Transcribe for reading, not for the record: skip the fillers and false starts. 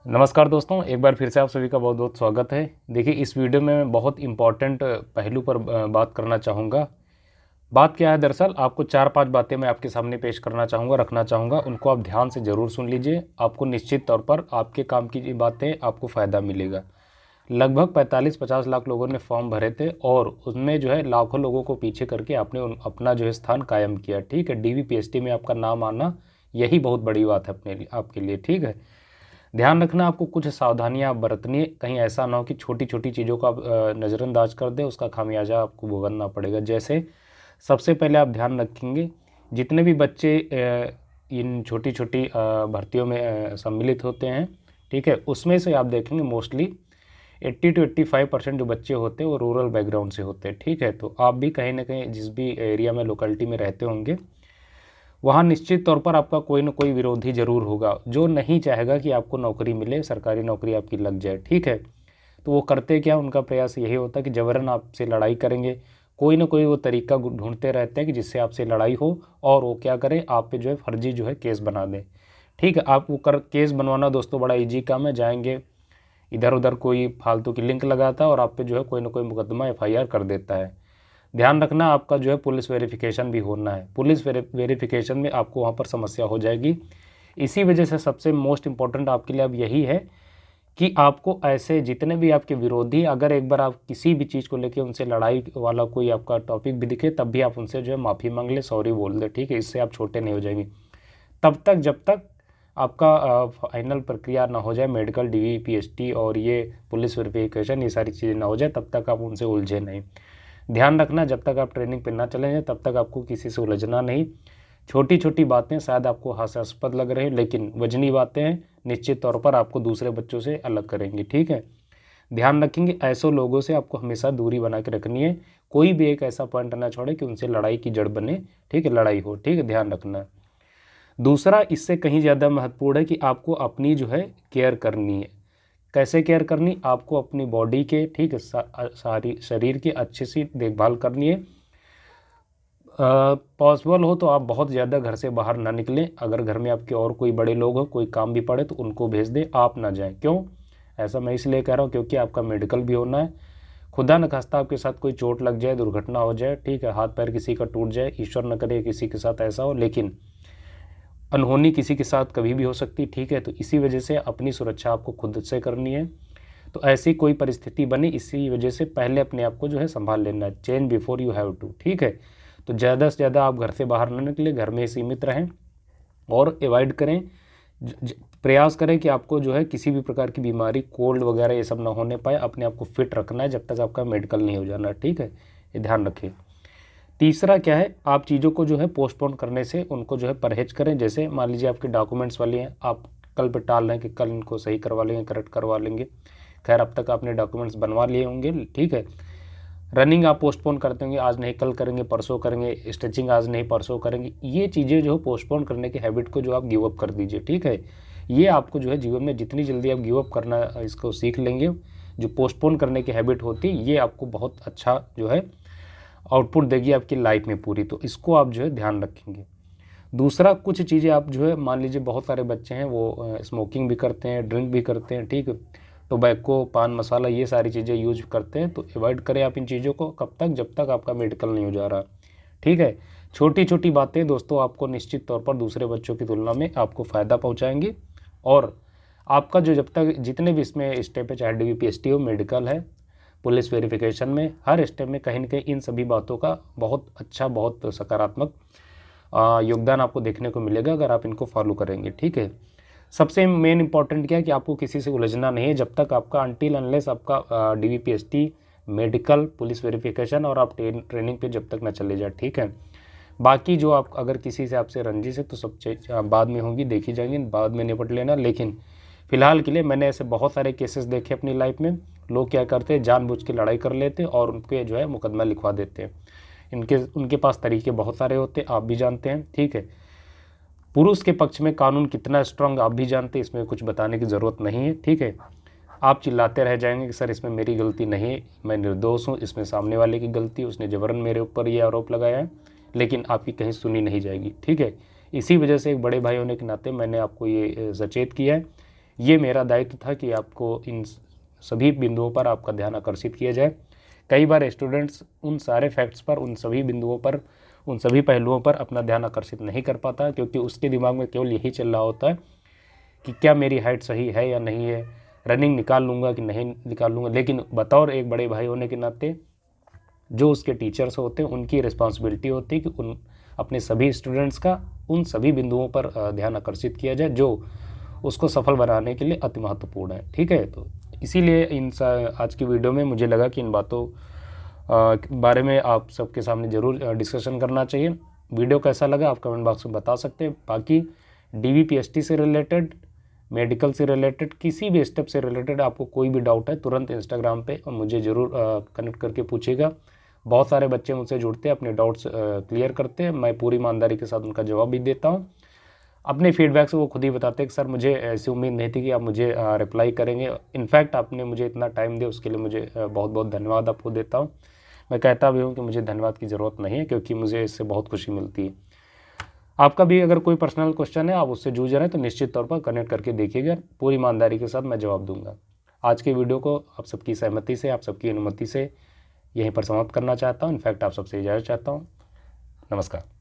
नमस्कार दोस्तों, एक बार फिर से आप सभी का बहुत बहुत स्वागत है। देखिए, इस वीडियो में मैं बहुत इम्पॉर्टेंट पहलू पर बात करना चाहूँगा। बात क्या है, दरअसल आपको 4-5 बातें मैं आपके सामने पेश करना चाहूँगा, रखना चाहूँगा। उनको आप ध्यान से ज़रूर सुन लीजिए। आपको निश्चित तौर पर आपके काम की ये बातें आपको फ़ायदा मिलेगा। लगभग 45-50 लाख लोगों ने फॉर्म भरे थे और उसमें जो है लाखों लोगों को पीछे करके आपने अपना जो है स्थान कायम किया। ठीक है, डीवीपीएसटी में आपका नाम आना यही बहुत बड़ी बात है अपने लिए, आपके लिए। ठीक है, ध्यान रखना, आपको कुछ सावधानियां आप बरतनी है। कहीं ऐसा ना हो कि छोटी छोटी चीज़ों को आप नज़रअंदाज कर दें, उसका खामियाजा आपको भुगतना पड़ेगा। जैसे सबसे पहले आप ध्यान रखेंगे, जितने भी बच्चे इन छोटी छोटी भर्तियों में सम्मिलित होते हैं, ठीक है, उसमें से आप देखेंगे मोस्टली 80 to 85% जो बच्चे होते हैं वो रूरल बैकग्राउंड से होते हैं। ठीक है, तो आप भी कहीं ना कहीं जिस भी एरिया में, लोकेलिटी में रहते होंगे, वहाँ निश्चित तौर पर आपका कोई ना कोई विरोधी जरूर होगा जो नहीं चाहेगा कि आपको नौकरी मिले, सरकारी नौकरी आपकी लग जाए। ठीक है, तो वो करते क्या, उनका प्रयास यही होता है कि जबरन आपसे लड़ाई करेंगे। कोई ना कोई वो तरीका ढूंढते रहते हैं कि जिससे आपसे लड़ाई हो और वो क्या करें, आप पे जो है फर्जी जो है केस बना दें। ठीक है, आप वो केस बनवाना दोस्तों बड़ा इजी काम है। जाएंगे इधर उधर कोई फालतू की लिंक लगाता है और आप पे जो है कोई ना कोई मुकदमा एफआईआर कर देता है। ध्यान रखना, आपका जो है पुलिस वेरिफिकेशन भी होना है। पुलिस वेरिफिकेशन में आपको वहाँ पर समस्या हो जाएगी। इसी वजह से सबसे मोस्ट इम्पॉर्टेंट आपके लिए अब यही है कि आपको ऐसे जितने भी आपके विरोधी, अगर एक बार आप किसी भी चीज़ को लेकर उनसे लड़ाई वाला कोई आपका टॉपिक भी दिखे, तब भी आप उनसे जो है माफ़ी मांग ले, सॉरी बोल दे। ठीक है, इससे आप छोटे नहीं हो जाएंगे। तब तक जब तक आपका फाइनल प्रक्रिया ना हो जाए, मेडिकल, डीवीपीएसटी और ये पुलिस वेरिफिकेशन, ये सारी चीज़ें ना हो जाए, तब तक आप उनसे उलझे नहीं। ध्यान रखना, जब तक आप ट्रेनिंग पे ना चले जाएं तब तक आपको किसी से उलझना नहीं। छोटी छोटी बातें शायद आपको हास्यास्पद लग रही हैं, लेकिन वजनी बातें हैं, निश्चित तौर पर आपको दूसरे बच्चों से अलग करेंगी। ठीक है, ध्यान रखेंगे, ऐसे लोगों से आपको हमेशा दूरी बना के रखनी है। कोई भी एक ऐसा पॉइंट ना छोड़े कि उनसे लड़ाई की जड़ बने। ठीक है, लड़ाई हो। ठीक है, ध्यान रखना। दूसरा, इससे कहीं ज़्यादा महत्वपूर्ण है कि आपको अपनी जो है केयर करनी है। कैसे केयर करनी, आपको अपनी बॉडी के, ठीक है, सारी शरीर की अच्छी सी देखभाल करनी है। पॉसिबल हो तो आप बहुत ज़्यादा घर से बाहर ना निकलें। अगर घर में आपके और कोई बड़े लोग हो, कोई काम भी पड़े तो उनको भेज दें, आप ना जाएं। क्यों ऐसा मैं इसलिए कह रहा हूँ, क्योंकि आपका मेडिकल भी होना है। खुदा न खास्ता आपके साथ कोई चोट लग जाए, दुर्घटना हो जाए, ठीक है, हाथ पैर किसी का टूट जाए, ईश्वर न करे किसी के साथ ऐसा हो, लेकिन अनहोनी किसी के साथ कभी भी हो सकती। ठीक है, तो इसी वजह से अपनी सुरक्षा आपको खुद से करनी है। तो ऐसी कोई परिस्थिति बनी, इसी वजह से पहले अपने आप को जो है संभाल लेना है। Change before you have to. ठीक है, तो ज़्यादा से ज़्यादा आप घर से बाहर न निकले, घर में सीमित रहें और अवॉइड करें। प्रयास करें कि आपको जो है किसी भी प्रकार की बीमारी, कोल्ड वगैरह ये सब ना होने पाए। अपने आप को फिट रखना है जब तक आपका मेडिकल नहीं हो जाना। ठीक है, ये ध्यान रखिए। तीसरा क्या है, आप चीज़ों को जो है पोस्टपोन करने से उनको जो है परहेज करें। जैसे मान लीजिए आपके डॉक्यूमेंट्स वाली हैं, आप कल पे टाल रहे हैं कि कल इनको सही करवा लेंगे, करेक्ट करवा लेंगे। खैर, अब तक आपने डॉक्यूमेंट्स बनवा लिए होंगे। ठीक है, रनिंग आप पोस्टपोन करते होंगे, आज नहीं कल करेंगे, परसों करेंगे, स्ट्रेचिंग आज नहीं परसों करेंगे। ये चीज़ें जो है पोस्टपोन करने की हैबिट को जो आप गिव अप कर दीजिए। ठीक है, ये आपको जो है जीवन में जितनी जल्दी आप गिव अप करना इसको सीख लेंगे, जो पोस्टपोन करने की हैबिट होती है, ये आपको बहुत अच्छा जो है आउटपुट देगी आपकी लाइफ में पूरी। तो इसको आप जो है ध्यान रखेंगे। दूसरा, कुछ चीज़ें आप जो है, मान लीजिए बहुत सारे बच्चे हैं वो स्मोकिंग भी करते हैं, ड्रिंक भी करते हैं, ठीक है, टोबैको, पान मसाला, ये सारी चीज़ें यूज करते हैं। तो अवॉइड करें आप इन चीज़ों को। कब तक, जब तक आपका मेडिकल नहीं हो जा रहा। ठीक है, छोटी छोटी बातें दोस्तों आपको निश्चित तौर पर दूसरे बच्चों की तुलना में आपको फ़ायदा पहुँचाएंगी। और आपका जो जब तक जितने भी इसमें स्टेप है, चाहे डीवीपीएसटी हो, मेडिकल है, पुलिस वेरिफिकेशन में, हर स्टेप में कहीं ना कहीं इन सभी बातों का बहुत अच्छा, बहुत सकारात्मक योगदान आपको देखने को मिलेगा अगर आप इनको फॉलो करेंगे। ठीक है, सबसे मेन इंपॉर्टेंट क्या है कि आपको किसी से उलझना नहीं है जब तक आपका अनटिल अनलेस आपका डीवीपीएसटी, मेडिकल, पुलिस वेरिफिकेशन और आप ट्रेनिंग पे जब तक ना चले जाए। ठीक है, बाकी जो आप अगर किसी से आपसे रंजिश है तो सब चीज़ बाद में होंगी, देखी जाएंगी, बाद में निपट लेना। लेकिन फिलहाल के लिए मैंने ऐसे बहुत सारे केसेस देखे अपनी लाइफ में। लोग क्या करते हैं, जानबूझ के लड़ाई कर लेते हैं और उनके जो है मुकदमा लिखवा देते हैं। उनके पास तरीके बहुत सारे होते हैं, आप भी जानते हैं। ठीक है, पुरुष के पक्ष में कानून कितना स्ट्रांग आप भी जानते हैं, इसमें कुछ बताने की ज़रूरत नहीं है। ठीक है, आप चिल्लाते रह जाएंगे कि सर इसमें मेरी गलती नहीं है, मैं निर्दोष हूँ, इसमें सामने वाले की गलती, उसने जबरन मेरे ऊपर ये आरोप लगाया है, लेकिन आपकी कहीं सुनी नहीं जाएगी। ठीक है, इसी वजह से एक बड़े भाई होने के नाते मैंने आपको ये सचेत किया है। ये मेरा दायित्व था कि आपको इन सभी बिंदुओं पर आपका ध्यान आकर्षित किया जाए। कई बार स्टूडेंट्स उन सारे फैक्ट्स पर, उन सभी बिंदुओं पर, उन सभी पहलुओं पर अपना ध्यान आकर्षित नहीं कर पाता, क्योंकि उसके दिमाग में केवल यही चल रहा होता है कि क्या मेरी हाइट सही है या नहीं है, रनिंग निकाल लूँगा कि नहीं निकाल लूँगा। लेकिन बतौर एक बड़े भाई होने के नाते जो उसके टीचर्स होते हैं उनकी रिस्पॉन्सिबिलिटी होती है कि उन अपने सभी स्टूडेंट्स का उन सभी बिंदुओं पर ध्यान आकर्षित किया जाए जो उसको सफल बनाने के लिए अति महत्वपूर्ण है। ठीक है, तो इसीलिए आज की वीडियो में मुझे लगा कि इन बातों बारे में आप सबके सामने ज़रूर डिस्कशन करना चाहिए। वीडियो कैसा लगा आप कमेंट बॉक्स में बता सकते हैं। बाकी DVPST से रिलेटेड, मेडिकल से रिलेटेड, किसी भी स्टेप से रिलेटेड आपको कोई भी डाउट है तुरंत इंस्टाग्राम पे मुझे ज़रूर कनेक्ट करके पूछिएगा। बहुत सारे बच्चे मुझसे जुड़ते हैं, अपने डाउट्स क्लियर करते हैं, मैं पूरी ईमानदारी के साथ उनका जवाब भी देता हूँ। अपने फीडबैक से वो खुद ही बताते हैं कि सर मुझे ऐसी उम्मीद नहीं थी कि आप मुझे रिप्लाई करेंगे। इनफैक्ट आपने मुझे इतना टाइम दिया उसके लिए मुझे बहुत बहुत धन्यवाद आपको देता हूँ। मैं कहता भी हूँ कि मुझे धन्यवाद की ज़रूरत नहीं है, क्योंकि मुझे इससे बहुत खुशी मिलती है। आपका भी अगर कोई पर्सनल क्वेश्चन है, आप उससे जूझ रहे हैं, तो निश्चित तौर पर कनेक्ट करके देखिएगा, पूरी ईमानदारी के साथ मैं जवाब दूंगा। आज के वीडियो को आप सबकी सहमति से, आप सबकी अनुमति से यहीं पर समाप्त करना चाहता हूँ। इनफैक्ट आप सबसे इजाज़त चाहता हूँ। नमस्कार।